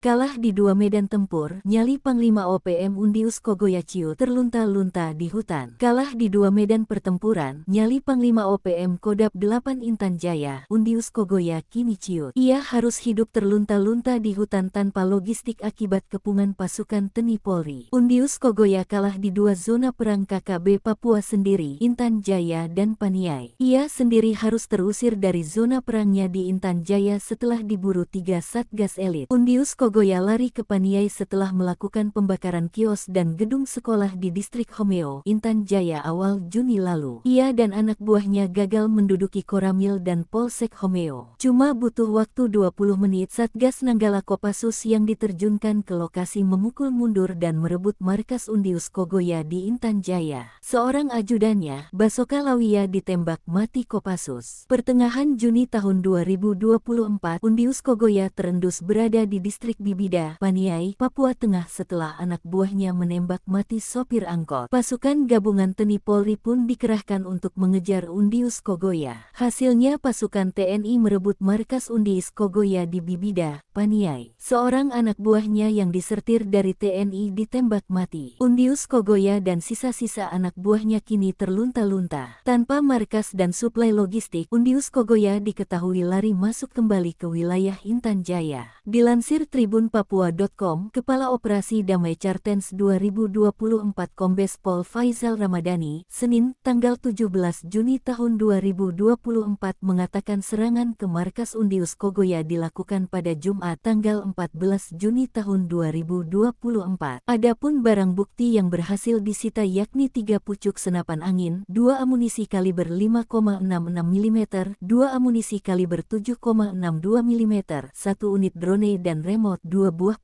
Kalah di dua medan tempur, nyali Panglima OPM Undius Kogoyachiu terlunta-lunta di hutan. Kalah di dua medan pertempuran, nyali Panglima OPM Kodam 8 Intan Jaya, Undius Kogoya kini ciut. Ia harus hidup terlunta-lunta di hutan tanpa logistik akibat kepungan pasukan TNI Polri. Undius Kogoya kalah di dua zona perang KKB Papua sendiri, Intan Jaya dan Paniai. Ia sendiri harus terusir dari zona perangnya di Intan Jaya setelah diburu 3 Satgas elit. Undius Kogoya lari ke Paniai setelah melakukan pembakaran kios dan gedung sekolah di distrik Homeo, Intan Jaya awal Juni lalu. Ia dan anak buahnya gagal menduduki Koramil dan Polsek Homeo. Cuma butuh waktu 20 menit Satgas Nanggala Kopassus yang diterjunkan ke lokasi memukul mundur dan merebut markas Undius Kogoya di Intan Jaya. Seorang ajudannya, Basoka Lawia ditembak mati Kopassus. Pertengahan Juni tahun 2024, Undius Kogoya terendus berada di distrik Bibida, Paniai, Papua Tengah setelah anak buahnya menembak mati sopir angkot. Pasukan gabungan TNI Polri pun dikerahkan untuk mengejar Undius Kogoya. Hasilnya pasukan TNI merebut markas Undius Kogoya di Bibida, Paniai. Seorang anak buahnya yang disertir dari TNI ditembak mati. Undius Kogoya dan sisa-sisa anak buahnya kini terlunta-lunta. Tanpa markas dan suplai logistik, Undius Kogoya diketahui lari masuk kembali ke wilayah Intan Jaya. Dilansir tribunpapua.com, Kepala Operasi Damai Cartens 2024 Kombes Pol Faizal Ramadhani, Senin, tanggal 17 Juni tahun 2024 mengatakan serangan ke markas Undius Kogoya dilakukan pada Jumat tanggal 14 Juni tahun 2024. Adapun barang bukti yang berhasil disita yakni 3 pucuk senapan angin, 2 amunisi kaliber 5,66 mm, 2 amunisi kaliber 7,62 mm, 1 unit drone dan remote, 2 buah